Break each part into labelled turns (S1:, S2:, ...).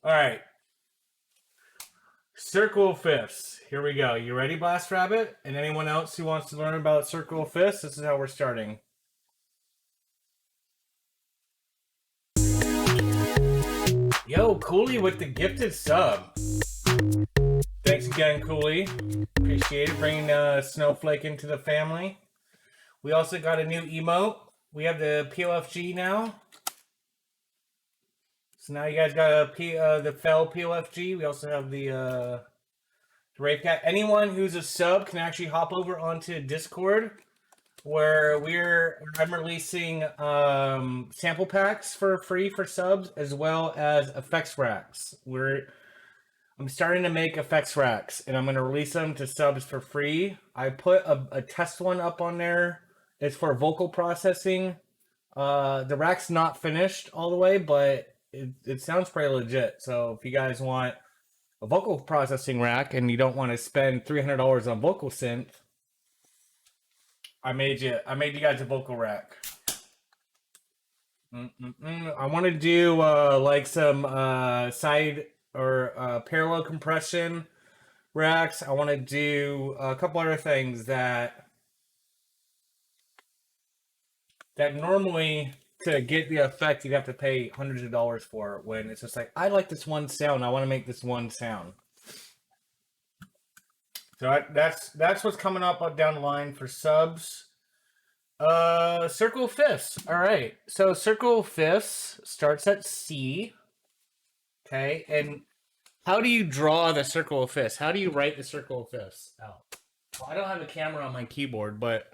S1: All right. Circle fifths. Here we go. You ready, Blast Rabbit? And anyone else who wants to learn about circle fifths, this is how we're starting. Yo, Cooley with the gifted sub. Thanks again, Cooley. Appreciate it. Bringing Snowflake into the family. We also got a new emote. We have the PLFG now. So now you guys got the fell PLFG. We also have the Rave Cat. Anyone who's a sub can actually hop over onto Discord, where I'm releasing sample packs for free for subs, as well as effects racks. I'm starting to make effects racks, and I'm going to release them to subs for free. I put a test one up on there. It's for vocal processing. The rack's not finished all the way, but it sounds pretty legit. So if you guys want a vocal processing rack and you don't want to spend $300 on vocal synth, I made you guys a vocal rack. I want to do like some side or parallel compression racks. I want to do a couple other things that normally, to get the effect, you'd have to pay hundreds of dollars for, when it's just like, I like this one sound, I want to make this one sound. So that's what's coming up down the line for subs. Circle fifths. All right. So circle fifths starts at C. Okay. And how do you draw the circle of fifths? How do you write the circle of fifths out? Well, I don't have a camera on my keyboard, but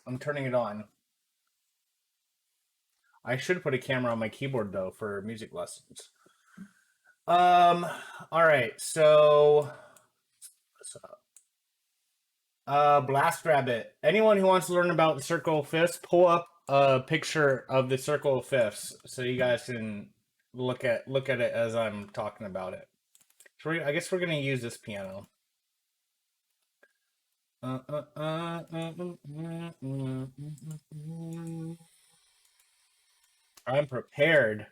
S1: I'm turning it on. I should put a camera on my keyboard though for music lessons. All right. So Blast Rabbit. Anyone who wants to learn about the circle of fifths, pull up a picture of the circle of fifths so you guys can look at it as I'm talking about it. So I guess we're gonna use this piano. I'm prepared.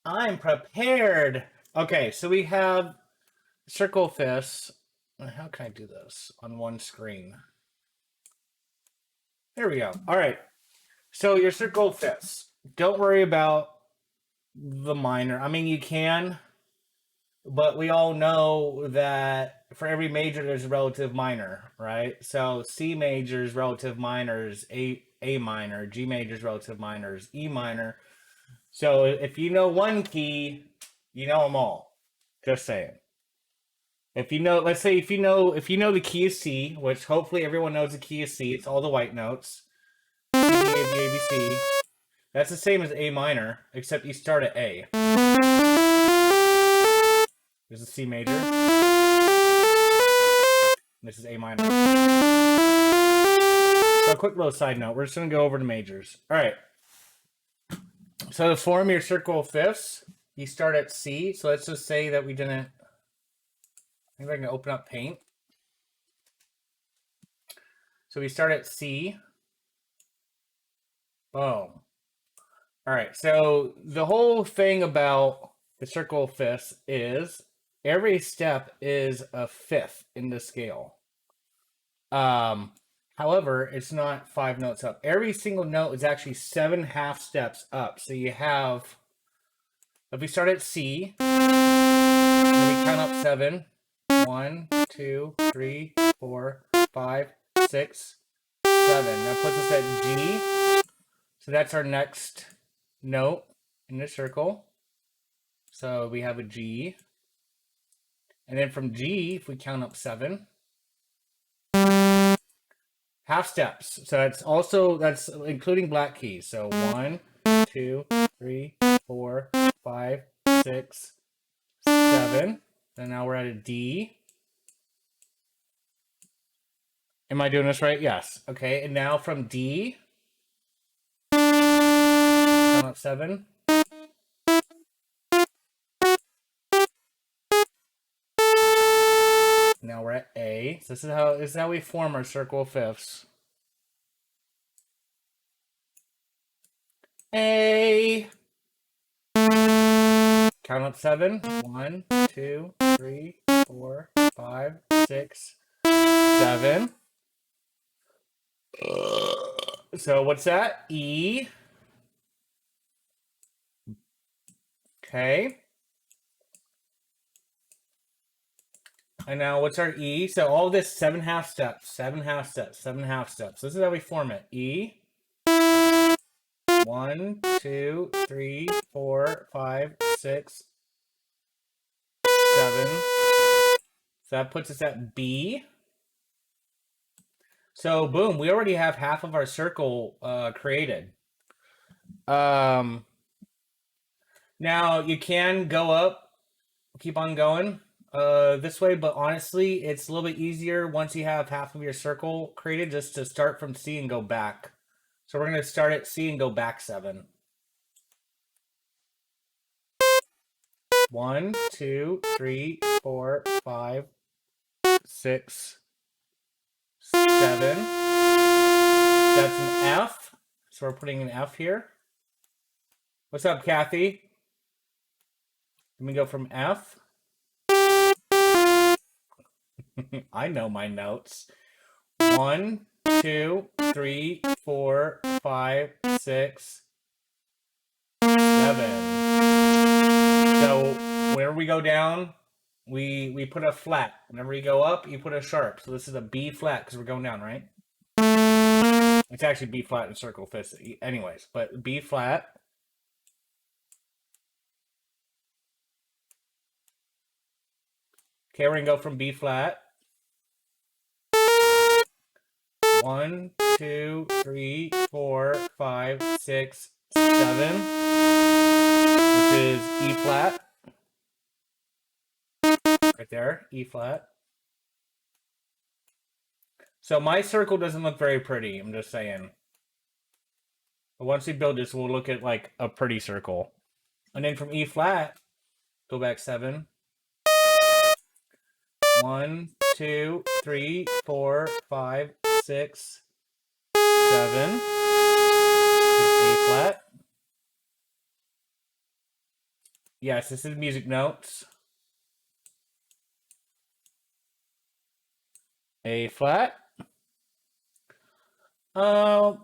S1: I'm prepared. Okay, so we have circle fifths. How can I do this on one screen? There we go. All right. So your circle fifths. Don't worry about the minor. I mean, you can, but we all know that for every major there's a relative minor, right? So C major is relative minors, A minor, G major is relative minors, E minor. So if you know one key, you know them all. Just saying. If you know, let's say if you know the key is C, which hopefully everyone knows the key is C, it's all the white notes. C, D, A, B, A, B, C. That's the same as A minor, except you start at A. This is C major. This is A minor. So a quick little side note, we're just gonna go over the majors. All right. So to form your circle of fifths, you start at C. So let's just say that we didn't. I think I can open up Paint. So we start at C. Boom. All right. So the whole thing about the circle of fifths is every step is a fifth in the scale. However, it's not 5 notes up. Every single note is actually 7 half steps up. So you have, if we start at C, then we count up 7. 1, 2, 3, 4, 5, 6, 7. That puts us at G. So that's our next note in the circle. So we have a G. And then from G, if we count up 7, half steps. So that's including black keys. So 1, 2, 3, 4, 5, 6, 7. And now we're at a D. Am I doing this right? Yes. Okay. And now from D, count up 7. Now we're at A. So this is how we form our circle of fifths. A. Count up 7. 1, 2, 3, 4, 5, 6, 7. So what's that? E. Okay. And now what's our E? So all this 7 half steps, 7 half steps, 7 half steps. This is how we form it. E. 1, 2, 3, 4, 5, 6, 7. So that puts us at B. So boom, we already have half of our circle created. Now you can go up, keep on going this way, but honestly, it's a little bit easier once you have half of your circle created just to start from C and go back. So we're going to start at C and go back 7. 1, 2, 3, 4, 5, 6, 7. That's an F. So we're putting an F here. What's up, Kathy? Let me go from F. I know my notes. 1, 2, 3, 4, 5, 6, 7. So whenever we go down, we put a flat. Whenever you go up, you put a sharp. So this is a B flat because we're going down, right? It's actually B flat and circle fifths. Anyways, but B flat. Okay, we're going to go from B flat. 1, 2, 3, 4, 5, 6, 7. Which is E flat. Right there, E flat. So my circle doesn't look very pretty, I'm just saying. But once we build this, we'll look at like a pretty circle. And then from E flat, go back 7. 1, 2, 3, 4, 5, 6, 7. A flat. Yes, this is music notes. A flat. I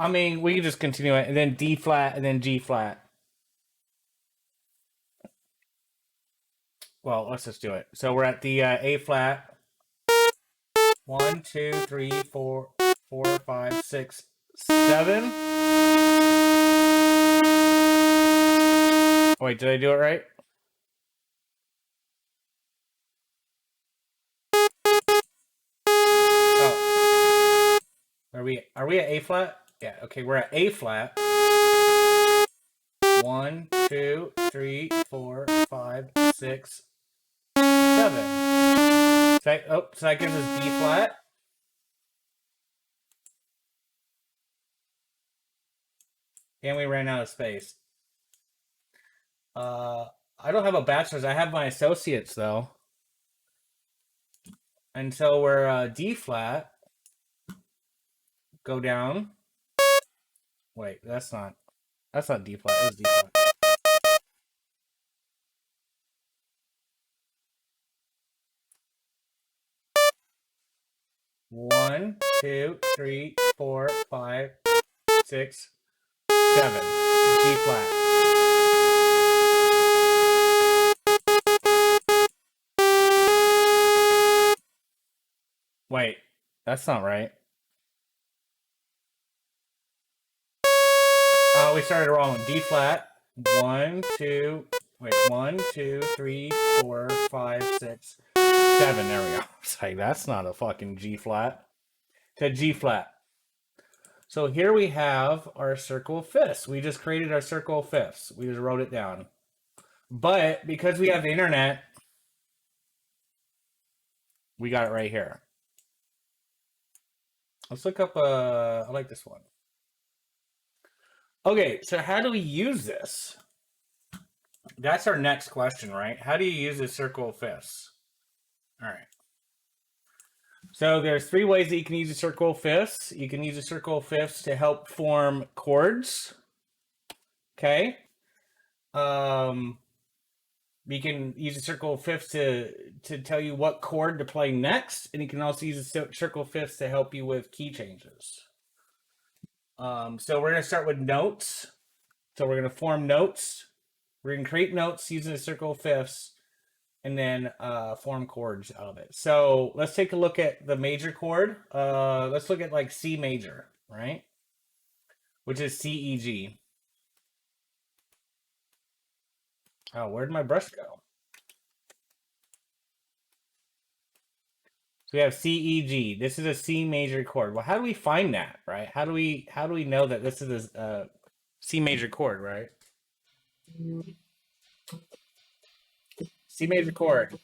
S1: mean, we can just continue it, and then D flat, and then G flat. Well, let's just do it. So we're at the A flat. 1, 2, 3, 4, 5, 6, 7. Wait, did I do it right? Oh. Are we at A flat? Yeah, okay, we're at A flat. 1, 2, 3, 4, 5, 6, 7. So that gives us B flat. And we ran out of space. I don't have a bachelor's. I have my associates, though. And so we're D flat. Go down. Wait, that's not D flat. That's D flat. One, 2, 3, 4, 5, 6, 7. G flat. Wait, that's not right. Oh, we started wrong. D flat. 1, 2, 3, 4, 5, 6, 7. There we go. It's like, that's not a fucking G flat. It's a G flat. So here we have our circle of fifths. We just created our circle of fifths. We just wrote it down. But because we have the internet, we got it right here. Let's look up, I like this one. Okay, so how do we use this? That's our next question, right? How do you use the circle of fifths? All right. So there's 3 ways that you can use a circle of fifths. You can use a circle of fifths to help form chords. Okay. You can use a circle of fifths to tell you what chord to play next, and you can also use a circle of fifths to help you with key changes. So we're going to start with notes. So we're going to form notes. We're going to create notes using a circle of fifths, and then form chords out of it. So let's take a look at the major chord. Let's look at like C major, right? Which is C, E, G. Oh, where'd my brush go? So we have C, E, G. This is a C major chord. Well, how do we find that, right? How do we know that this is a C major chord, right? C major chord.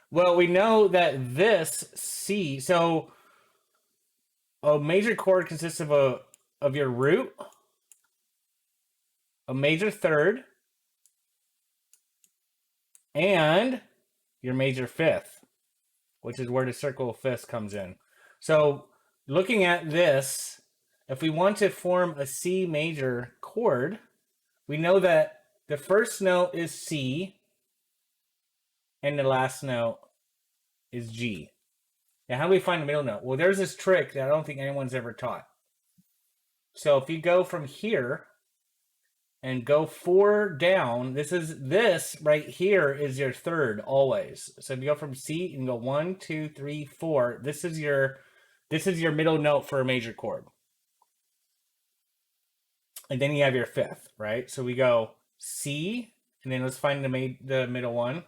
S1: Well, we know that this C, so a major chord consists of your root, a major third, and your major fifth, which is where the circle of fifths comes in. So looking at this, if we want to form a C major chord, we know that the first note is C and the last note is G. Now, how do we find the middle note? Well, there's this trick that I don't think anyone's ever taught. So if you go from here and go 4 down, this right here is your third always. So if you go from C and go 1, 2, 3, 4, this is your middle note for a major chord. And then you have your fifth, right? So we go C, and then let's find the middle one.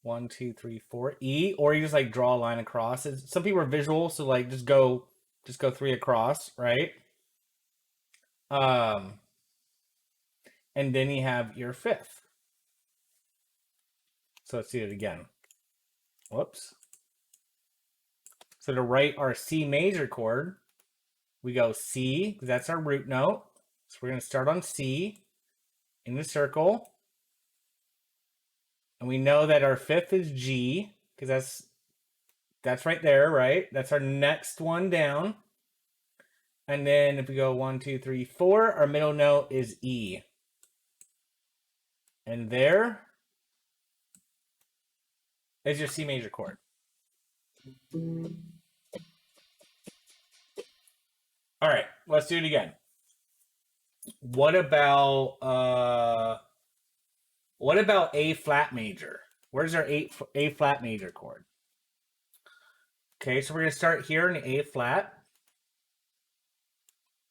S1: 1, 2, 3, 4. E, or you just like draw a line across. Some people are visual, so like just go 3 across, right? And then you have your fifth. So let's see it again. Whoops. So to write our C major chord, we go C, because that's our root note. So we're going to start on C in the circle. And we know that our fifth is G, because that's right there, right? That's our next one down. And then if we go 1, 2, 3, 4, our middle note is E. And there is your C major chord. All right, let's do it again. What about A flat major? Where's our A flat major chord? Okay, so we're gonna start here in A flat.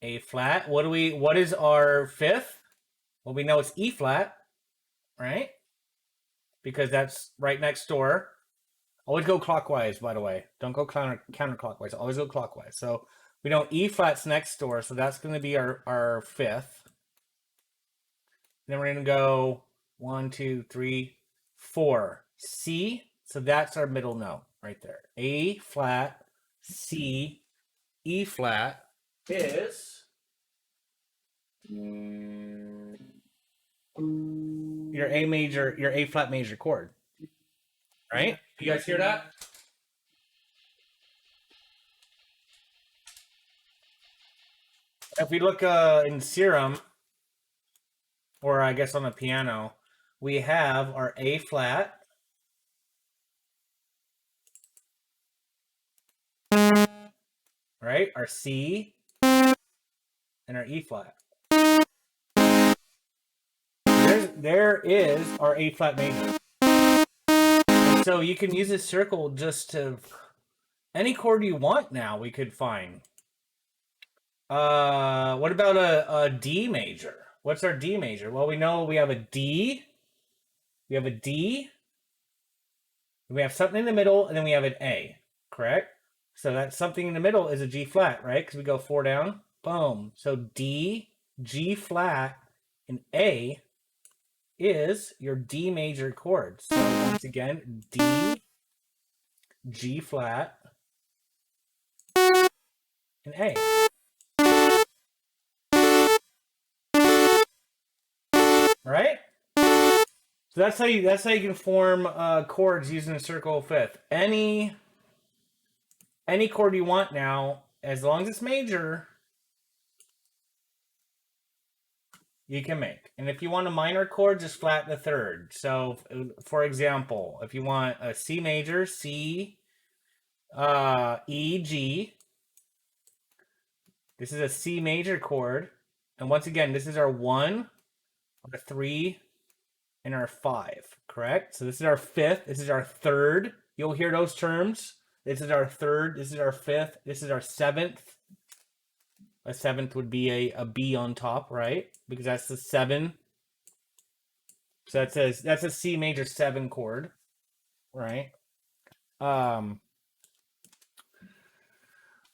S1: A flat. What is our fifth? Well, we know it's E flat, right? Because that's right next door. Always go clockwise, by the way. Don't go counterclockwise. Always go clockwise. So we know E flat's next door, so that's going to be our fifth. Then we're going to go 1, 2, 3, 4. C. So that's our middle note right there. A flat, C, E flat is your A flat major chord. Right? You guys hear that? If we look in Serum, or I guess on the piano, we have our A flat, right? Our C, and our E flat. There is our A flat major. And so you can use this circle just to any chord you want now we could find. What about a D major? What's our D major? Well, we know we have a D, we have a D, we have something in the middle, and then we have an A, correct? So that something in the middle is a G flat, right? Because we go 4 down. Boom. So D, G flat, and A is your D major chord. So once again, D, G flat, and A. Right? So that's how you can form chords using a circle of fifth. Any chord you want now, as long as it's major, you can make. And if you want a minor chord, just flatten the third. So, for example, if you want a C major, C, E, G, this is a C major chord. And once again, this is our 1, our 3, and our 5, correct? So this is our 5th, this is our 3rd. You'll hear those terms. This is our 3rd, this is our 5th, this is our 7th. A 7th would be a B on top, right? Because that's the 7. So that's a C major 7 chord, right? What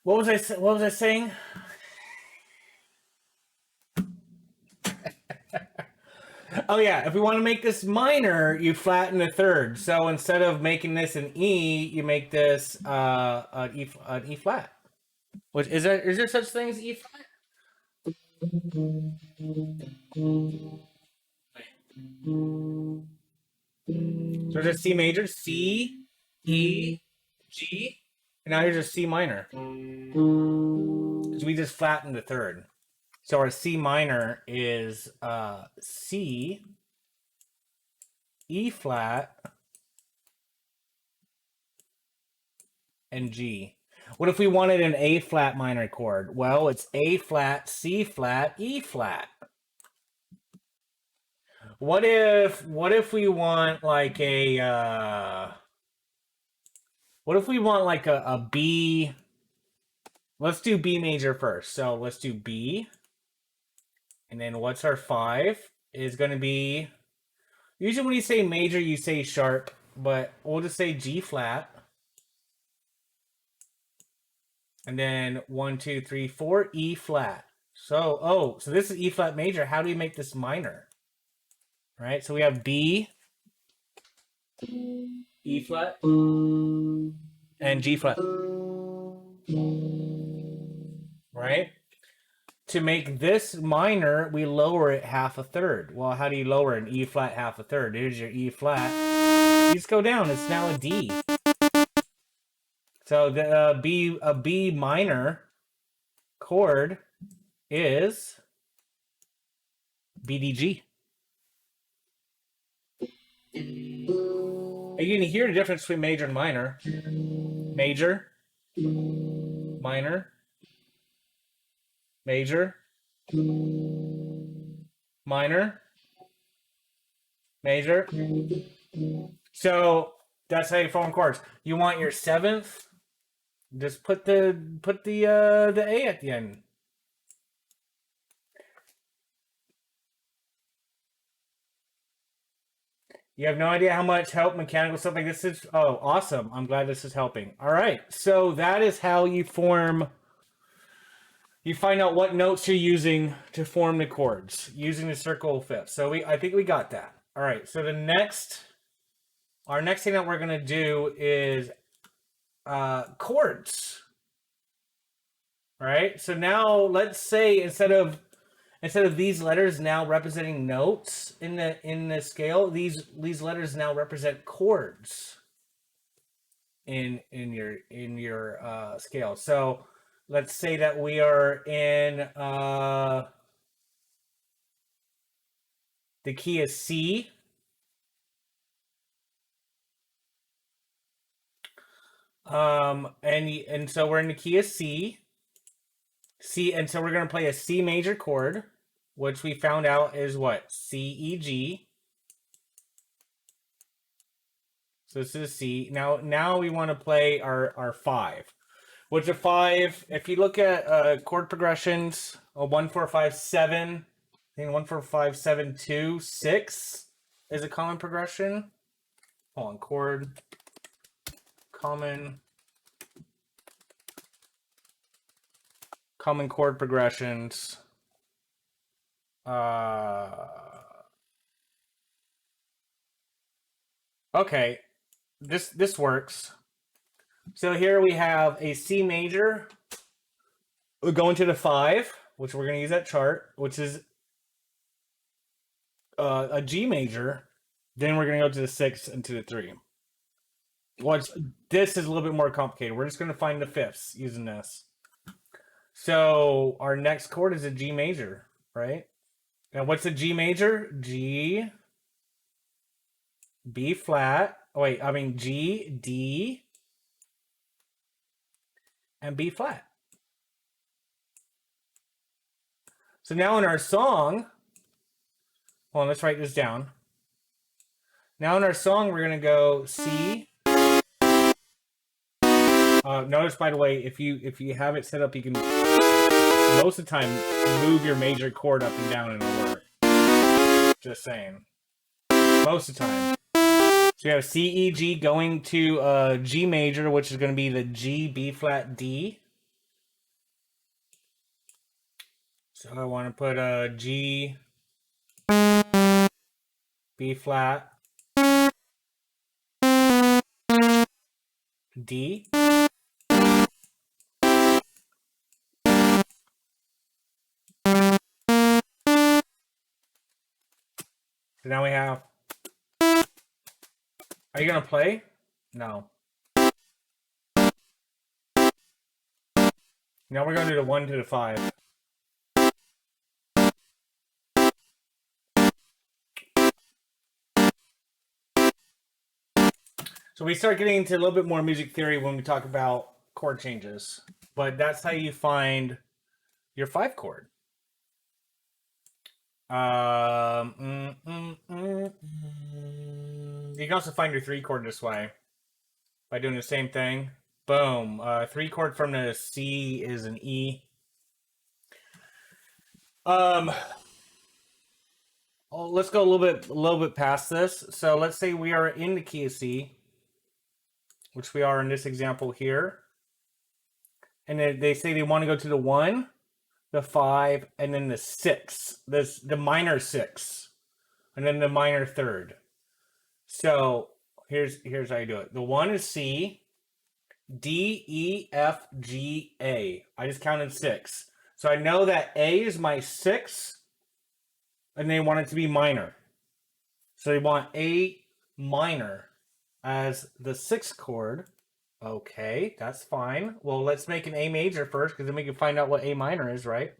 S1: was I saying? Oh yeah, if we want to make this minor, you flatten the third. So instead of making this an E, you make this an E flat. Which is there such thing as E flat? So there's C major, C, E, G, and now here's a C minor. Because we just flattened the third. So our C minor is C, E flat, and G. What if we wanted an A flat minor chord? Well, it's A flat, C flat, E flat. What if we want like a a B? Let's do B major first. So let's do B. And then what's our 5 is going to be, usually when you say major, you say sharp, but we'll just say G flat. And then 1, 2, 3, 4, E flat. So this is E flat major. How do we make this minor? Right? So we have B, E flat, and G flat. Right? To make this minor, we lower it half a third. Well, how do you lower an E flat half a third? Here's your E flat. You just go down. It's now a D. So the B minor chord is BDG. And you can hear the difference between major and minor. Major, minor, major, minor, major. So that's how you form chords. You want your 7th, just put the A at the end. You have no idea how much help mechanical stuff like this is. Oh, awesome. I'm glad this is helping. All right. So that is how you form, you find out what notes you're using to form the chords using the circle fifth. So I think we got that. All right. So our next thing that we're going to do is chords. All right. So now let's say instead of these letters now representing notes in the scale, these letters now represent chords in your scale. So let's say that we are in the key is C. And so we're in the key of C. And so we're going to play a C major chord, which we found out is what? C, E, G. So this is C. Now we want to play our 5. Which a 5, if you look at chord progressions, 1, 4, 5, 7, I think 1, 4, 5, 7, 2, 6 is a common progression. Hold on, chord, common chord progressions. Okay, this works. So here we have a C major. We're going to the 5, which we're going to use that chart, which is a G major. Then we're going to go to the 6 and to the 3. This is a little bit more complicated. We're just going to find the fifths using this. So our next chord is a G major, right? And what's a G major? G, B flat. Oh, wait, I mean G, D, and B flat. So now in our song, hold on, let's write this down. Now in our song, we're gonna go C. Notice, by the way, if you have it set up, you can most of the time move your major chord up and down and it'll work. Just saying. Most of the time. So you have C, E, G going to G major, which is going to be the G, B flat, D. So I want to put a G, B flat, D. So now we have. Are you going to play? No. Now we're going to do the 1 to the 5. So we start getting into a little bit more music theory when we talk about chord changes. But that's how you find your 5 chord. You can also find your 3 chord this way by doing the same thing. Boom. 3 chord from the C is an E. Let's go a little bit past this. So let's say we are in the key of C, which we are in this example here. And they say they want to go to the 1, the 5, and then the 6. The minor 6. And then the minor 3rd. So here's how you do it. The 1 is C, D, E, F, G, A. I just counted 6. So I know that A is my 6, and they want it to be minor. So they want A minor as the 6th chord. Okay, that's fine. Well, let's make an A major first, because then we can find out what A minor is, right?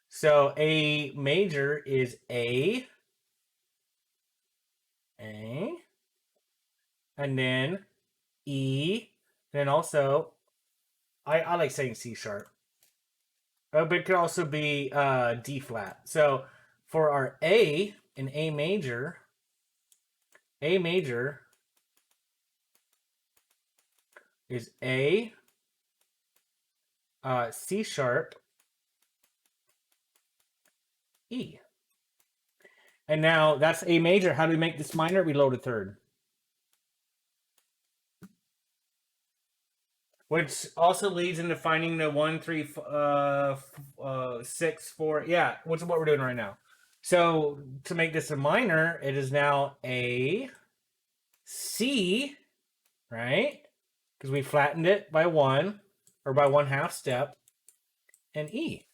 S1: So A major is A, and then E, and then also, I like saying C sharp. But it could also be D flat. So for our A in A major is A, C sharp, E. And now that's A major. How do we make this minor? We load a 3rd. Which also leads into finding the 1, 3, 6, 4. Yeah, which is what we're doing right now. So to make this a minor, it is now A, C, right? Because we flattened it by 1, or by 1/2 step, and E.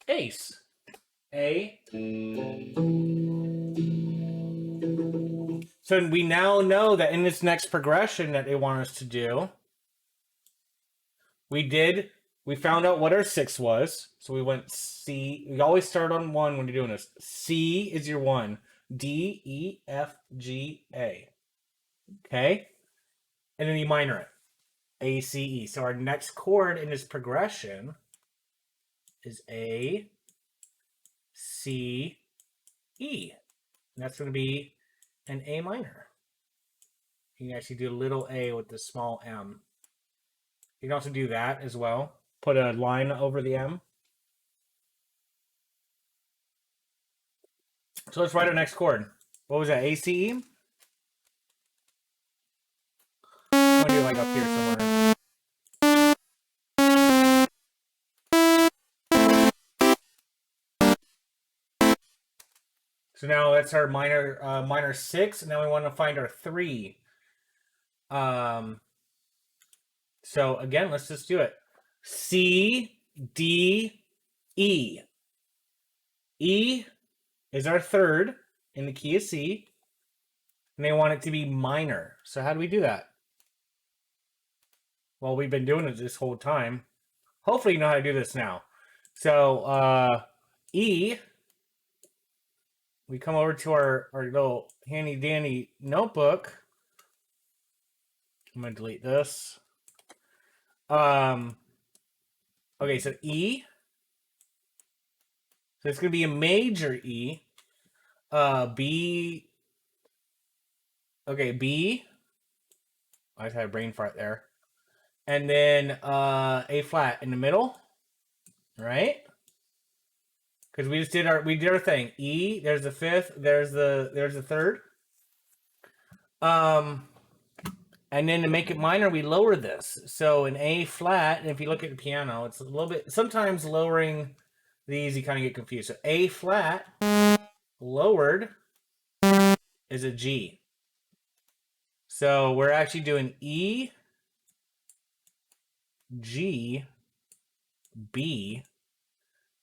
S1: Ace. A. So we now know that in this next progression that they want us to do, we found out what our 6 was. So we went C. We always start on 1 when you're doing this. C is your 1. D, E, F, G, A. Okay? And then you minor it. A, C, E. So our next chord in this progression is A, C, E. And that's going to be an A minor. You can actually do a little a with the small m. You can also do that as well. Put a line over the m. So let's write our next chord. What was that? A, C, E? I'm going to do like up here somewhere. So now that's our minor 6, and now we want to find our 3. So again, let's just do it. C, D, E. E is our 3rd in the key of C, and they want it to be minor. So how do we do that? Well, we've been doing it this whole time. Hopefully you know how to do this now. So E we come over to our little handy dandy notebook. I'm gonna delete this. Okay, so E. So it's gonna be a major E. B. Okay, B. I just had a brain fart there. And then A flat in the middle, right? Because we did our thing. E, there's the fifth, there's the third. And then to make it minor, we lower this. So an A flat, and if you look at the piano, it's a little bit, sometimes lowering these, you kind of get confused. So A flat lowered is a G. So we're actually doing E, G, B,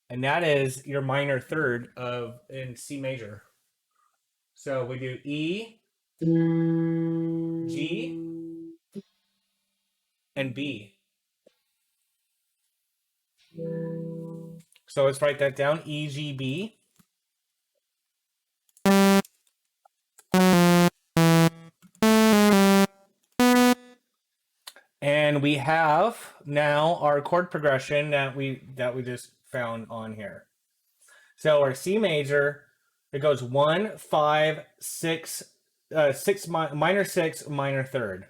S1: and that is your minor third of in C major. So we do E, G, and B. So let's write that down. E, G, B. And we have now our chord progression that we just found on here. So our C major, it goes 1, 5, 6, 6 minor 6, minor third.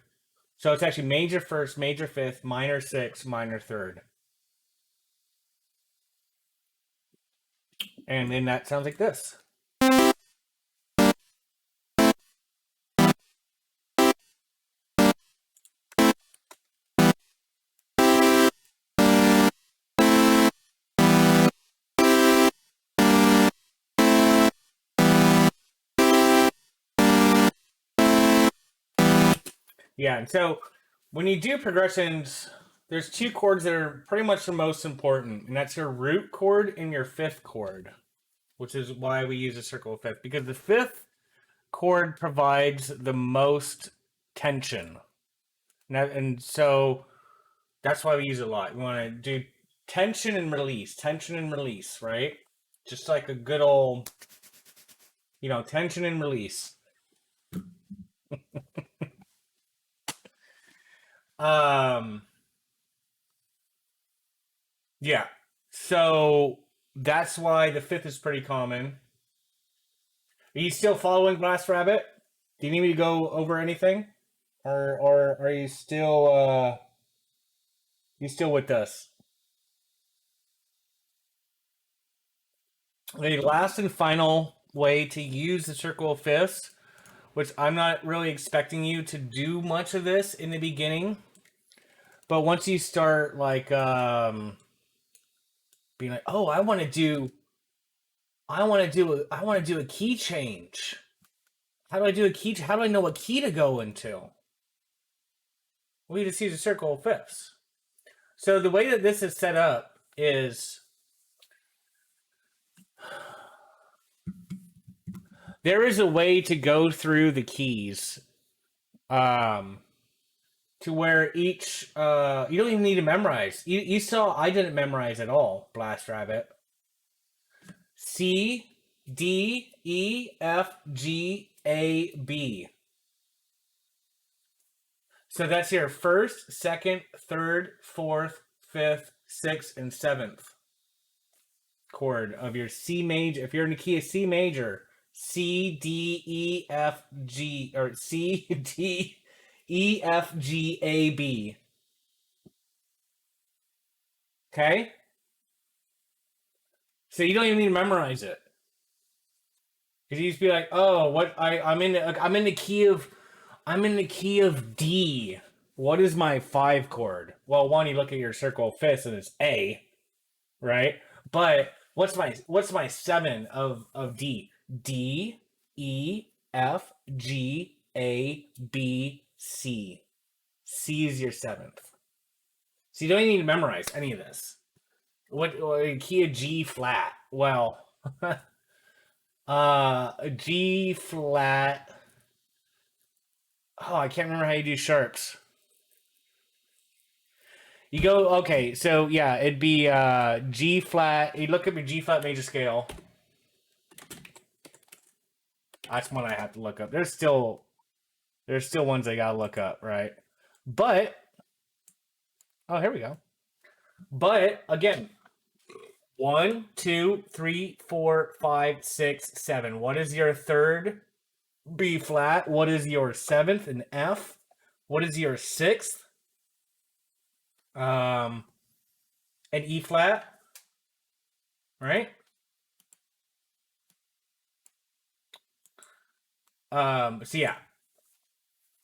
S1: So it's actually major first, major fifth, minor 6, minor third. And then that sounds like this. Yeah, and so when you do progressions, there's two chords that are pretty much the most important, and that's your root chord and your fifth chord, which is why we use a circle of fifth, because the fifth chord provides the most tension. And so that's why we use it a lot. We want to do tension and release, right? Just like a good old, tension and release. Yeah. So that's why the fifth is pretty common. Are you still following Blast Rabbit? Do you need me to go over anything? Or are you still with us? The last and final way to use the circle of fifths, which I'm not really expecting you to do much of this in the beginning, but once you start like being like, oh, I want to do a key change. How do I do a key? How do I know what key to go into? We just use a circle of fifths. So the way that this is set up is there is a way to go through the keys to where each you don't even need to memorize. You saw I didn't memorize at all, Blast Rabbit. C, D, E, F, G, A, B. So that's your first, second, third, fourth, fifth, sixth, and seventh chord of your C major. If you're in the key of C major, C, D, E, F, G, or C, D, E, F, G, A, B. Okay? So you don't even need to memorize it. Because you just be like, oh, what I'm in the key of D. What is my 5 chord? Well, one, you look at your circle of fifths and it's A, right? But what's my 7 of D? D, E, F, G, A, B, C. C is your 7th. So you don't even need to memorize any of this. What key of G flat? Well, G flat. Oh, I can't remember how you do sharps. You go, okay, so yeah, it'd be G flat. You look at your G flat major scale. That's one I have to look up. There's still ones I gotta look up, right? But oh, here we go. But again, 1, 2, 3, 4, 5, 6, 7. What is your third B flat? What is your seventh in F? What is your sixth? An E flat, right? So yeah.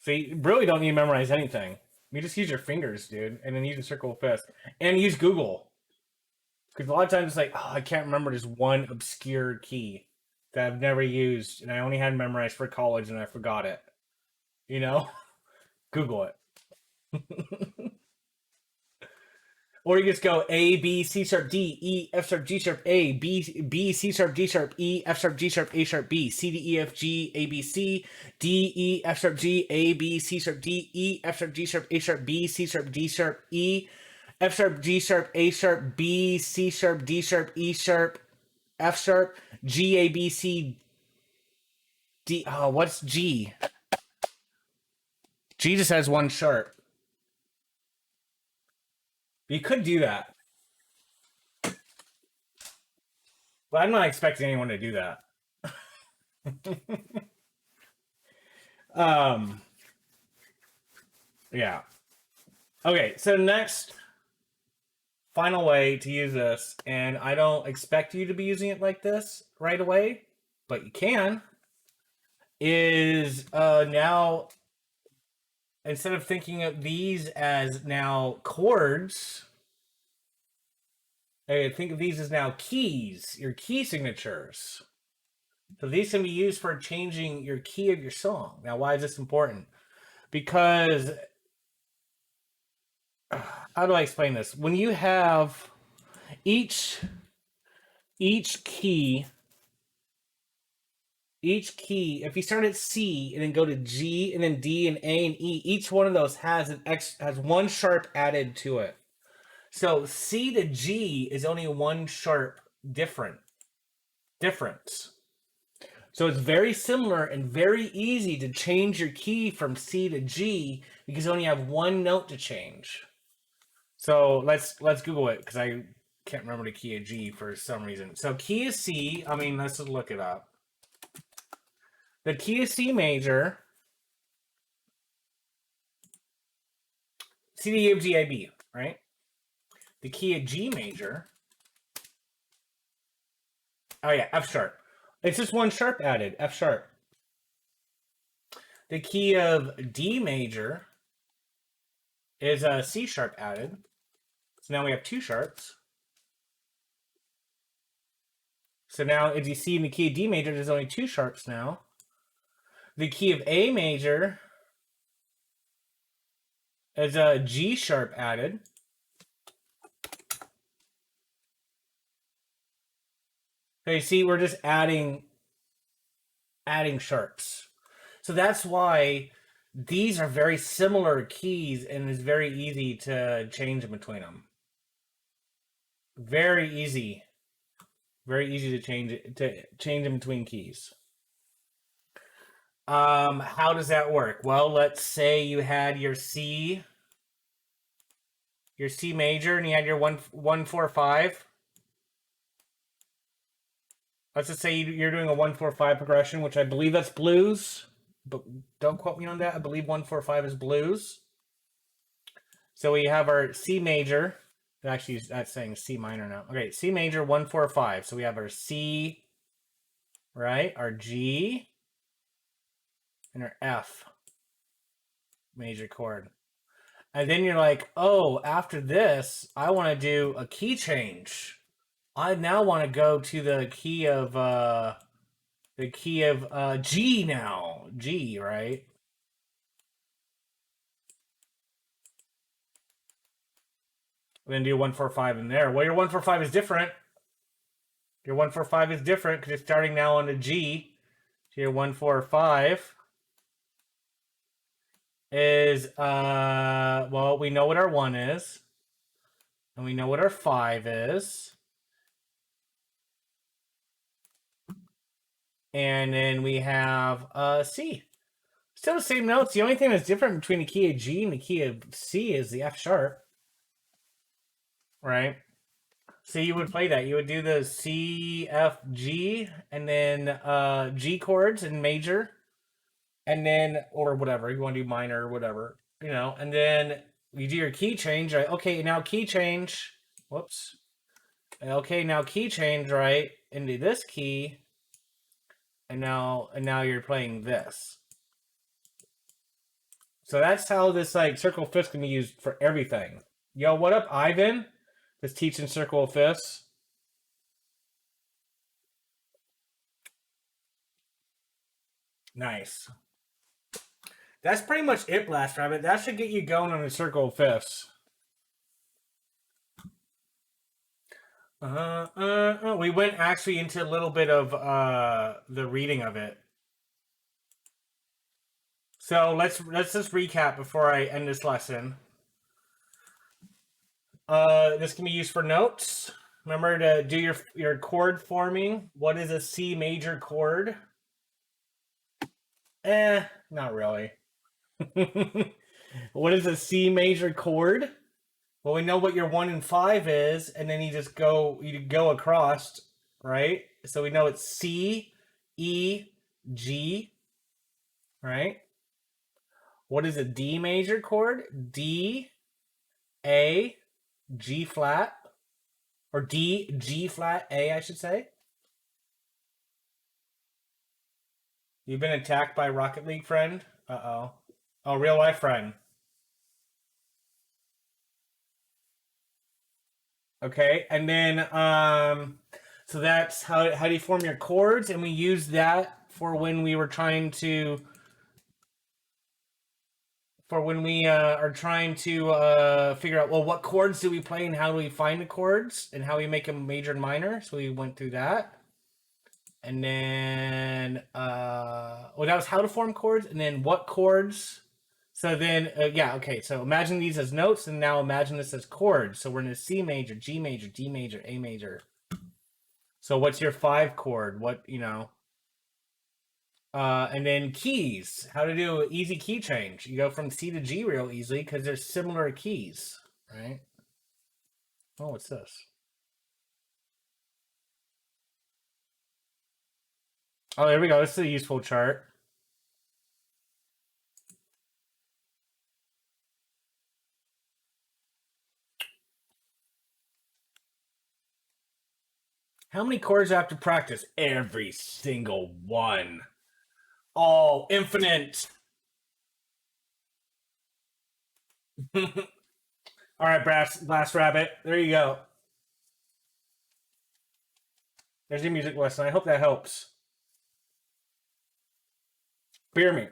S1: So you really don't need to memorize anything. You just use your fingers, dude, and then use the circle of fifth. And use Google. Because a lot of times it's like, oh, I can't remember this one obscure key that I've never used, and I only had memorized for college, and I forgot it. You know, Google it, or you just go A B C sharp D E F sharp G sharp A B C sharp D sharp E F sharp G sharp A sharp B C D E F G A B C D E F sharp G A B C sharp D E F sharp G sharp A sharp B C sharp D sharp E F sharp G sharp A sharp B C sharp D sharp E sharp F sharp G A B C D. Oh, what's G? G just has one sharp. You could do that, but I'm not expecting anyone to do that. um, yeah. Okay, so next, final way to use this, and I don't expect you to be using it like this right away, but you can, is now, instead of thinking of these as now chords, think of these as now keys, your key signatures. So these can be used for changing your key of your song. Now, why is this important? Because, how do I explain this? When you have each key, if you start at C and then go to G and then D and A and E, each one of those has has one sharp added to it. So C to G is only one sharp difference. So it's very similar and very easy to change your key from C to G because you only have one note to change. So let's Google it because I can't remember the key of G for some reason. So key of C, I mean, let's just look it up. The key of C major, C, D, E, F, G, A, B, right? The key of G major, oh yeah, F sharp. It's just one sharp added, F sharp. The key of D major is a C sharp added. So now we have two sharps. So now, as you see in the key of D major, there's only two sharps now. The key of A major is a G sharp added. So you see, we're just adding sharps. So that's why these are very similar keys, and it's very easy to change in between them. Very easy to change in between keys. How does that work? Well, let's say you had your C major, and you had your 1 4 5. Let's just say you're doing a 1 4 5 progression, which I believe that's blues, but don't quote me on that. I believe 1 4 5 is blues. So we have our C major. Actually, that's saying C minor now. Okay, C major 1 4 5. So we have our C, right? Our G, and our F major chord. And then you're like, oh, after this, I want to do a key change. I now want to go to the key of G now. G, right? Then do 1 4 5 in there. Well, your 1 4 5 is different. Your 1 4 5 is different because it's starting now on the G. So your 1 4 5 is well, we know what our 1 is, and we know what our 5 is. And then we have C. Still the same notes. The only thing that's different between the key of G and the key of C is the F sharp. Right? So you would play that. You would do the C, F, G, and then G chords in major, and then, or whatever. You want to do minor or whatever, and then you do your key change, right? Okay, now key change. Whoops. Okay, now key change, right, into this key, and now you're playing this. So that's how this like circle of fifths can be used for everything. Yo, what up, Ivan? That's teaching circle of fifths. Nice. That's pretty much it, Blast Rabbit. That should get you going on a circle of fifths. We went actually into a little bit of the reading of it. So let's just recap before I end this lesson. This can be used for notes. Remember to do your chord forming. What is a C major chord? Not really. What is a C major chord? Well, we know what your 1 and 5 is, and then you go across, right? So we know it's C, E, G, right? What is a D major chord? D, A, G flat, or D, G flat, A, I should say. You've been attacked by Rocket League friend? Uh-oh. Oh, real life friend. Okay, and then so that's how do you form your chords, and we use that for when we were trying to are trying to figure out, well, what chords do we play and how do we find the chords and how we make them major and minor. So we went through that. And then that was how to form chords, and then what chords. So then okay, so imagine these as notes, and now imagine this as chords. So we're in a C major, G major, D major, A major. So what's your 5 chord? And then keys. How to do an easy key change. You go from C to G real easily because they're similar keys, right? Oh, what's this? Oh, there we go. This is a useful chart. How many chords do I have to practice? Every single one. Oh, infinite. All right, Blast Rabbit. There you go. There's your music lesson. I hope that helps. Beer me.